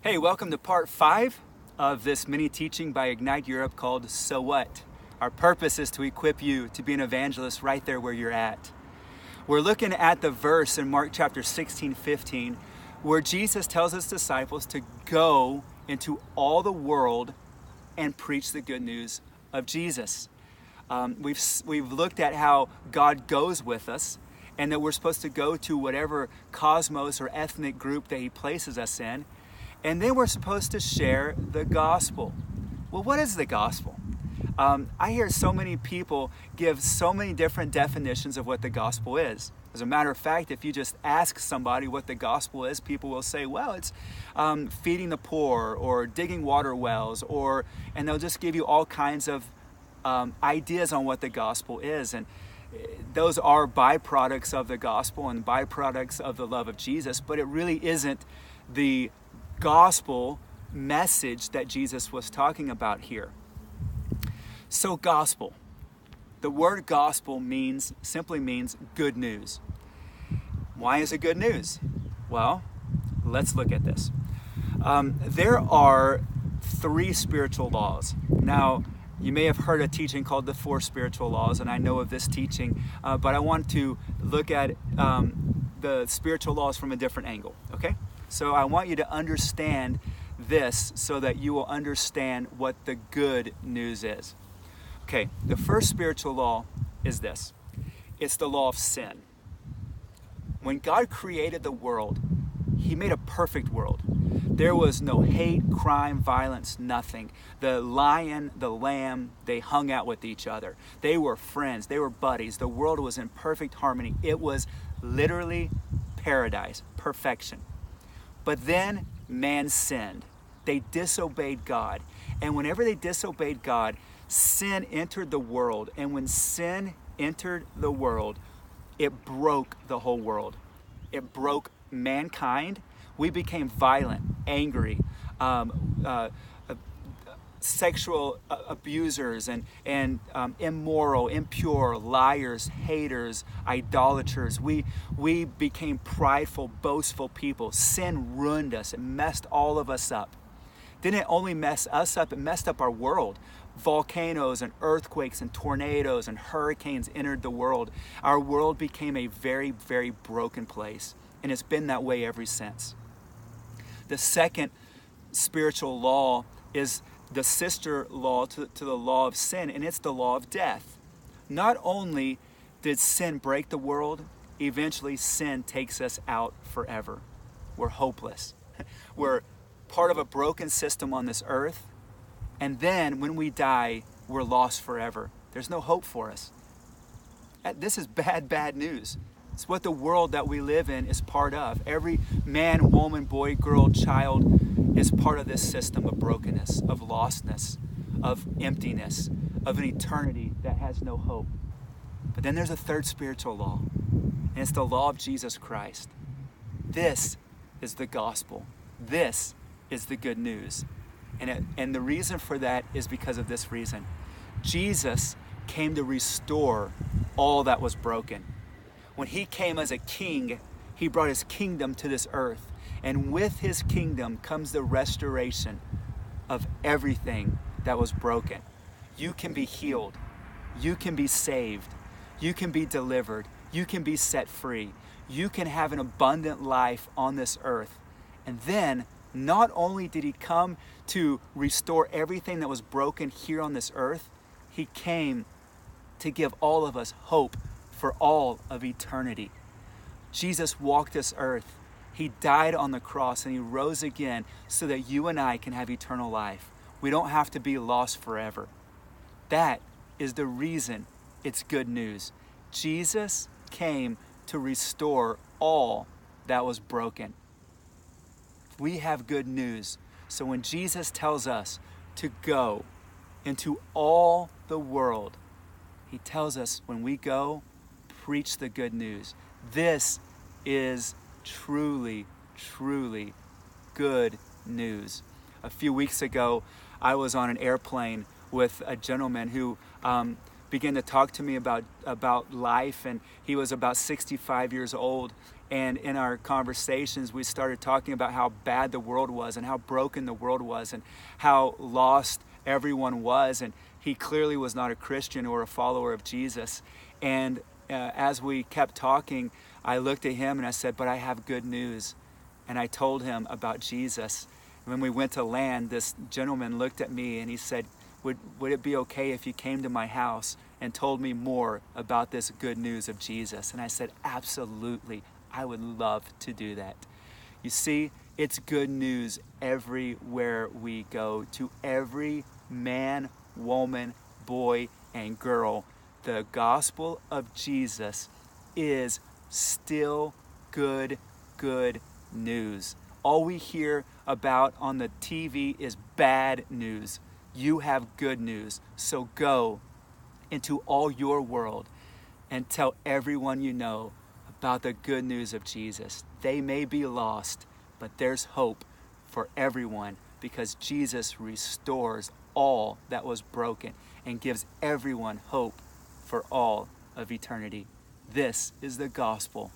Hey, welcome to part 5 of this mini teaching by Ignite Europe called So What? Our purpose is to equip you to be an evangelist right there where you're at. We're looking at the verse in Mark chapter 16-15 where Jesus tells his disciples to go into all the world and preach the good news of Jesus. We've looked at how God goes with us and that we're supposed to go to whatever cosmos or ethnic group that he places us in. And then we're supposed to share the gospel. Well, what is the gospel? I hear so many people give so many different definitions of what the gospel is. As a matter of fact, if you just ask somebody what the gospel is, people will say, well, it's feeding the poor or digging water wells, and they'll just give you all kinds of ideas on what the gospel is. And those are byproducts of the gospel and byproducts of the love of Jesus, but it really isn't the gospel message that Jesus was talking about here. So gospel. The word gospel simply means good news. Why is it good news? Well, let's look at this. There are 3 spiritual laws. Now, you may have heard a teaching called the 4 spiritual laws, and I know of this teaching, but I want to look at the spiritual laws from a different angle, okay? So I want you to understand this so that you will understand what the good news is. Okay, the first spiritual law is this. It's the law of sin. When God created the world, he made a perfect world. There was no hate, crime, violence, nothing. The lion, the lamb, they hung out with each other. They were friends. They were buddies. The world was in perfect harmony. It was literally paradise, perfection. But then man sinned. They disobeyed God. And whenever they disobeyed God, sin entered the world. And when sin entered the world, it broke the whole world. It broke mankind. We became violent, angry, sexual abusers and immoral, impure, liars, haters, idolaters. We became prideful, boastful people. Sin ruined us. It messed all of us up. Didn't only mess us up, it messed up our world. Volcanoes and earthquakes and tornadoes and hurricanes entered the world. Our world became a very, very broken place, and it's been that way ever since. The second spiritual law is the sister law to the law of sin, and it's the law of death. Not only did sin break the world, eventually sin takes us out forever. We're hopeless. We're part of a broken system on this earth, and then when we die, we're lost forever. There's no hope for us. This is bad news. It's what the world that we live in is part of. Every man, woman, boy, girl, child is part of this system of brokenness, of lostness, of emptiness, of an eternity that has no hope. But then there's a third spiritual law, and it's the law of Jesus Christ. This is the gospel. This is the good news. And the reason for that is because of this reason. Jesus came to restore all that was broken. When he came as a king, he brought his kingdom to this earth. And with his kingdom comes the restoration of everything that was broken. You can be healed. You can be saved. You can be delivered. You can be set free. You can have an abundant life on this earth. And then, not only did he come to restore everything that was broken here on this earth, he came to give all of us hope for all of eternity. Jesus walked this earth. He died on the cross and he rose again so that you and I can have eternal life. We don't have to be lost forever. That is the reason it's good news. Jesus came to restore all that was broken. We have good news. So when Jesus tells us to go into all the world, he tells us when we go, preach the good news. This is truly, truly good news. A few weeks ago, I was on an airplane with a gentleman who began to talk to me about life, and he was about 65 years old. And in our conversations, we started talking about how bad the world was and how broken the world was and how lost everyone was. And he clearly was not a Christian or a follower of Jesus. And as we kept talking, I looked at him and I said, "But I have good news." And I told him about Jesus. And when we went to land, this gentleman looked at me and he said, would it be okay if you came to my house and told me more about this good news of Jesus? And I said, "Absolutely. I would love to do that." You see, it's good news everywhere we go. To every man, woman, boy, and girl, the gospel of Jesus is still good news. All we hear about on the TV is bad news. You have good news. So go into all your world and tell everyone you know about the good news of Jesus. They may be lost, but there's hope for everyone because Jesus restores all that was broken and gives everyone hope for all of eternity. This is the gospel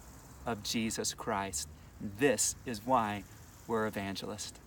of Jesus Christ. This is why we're evangelists.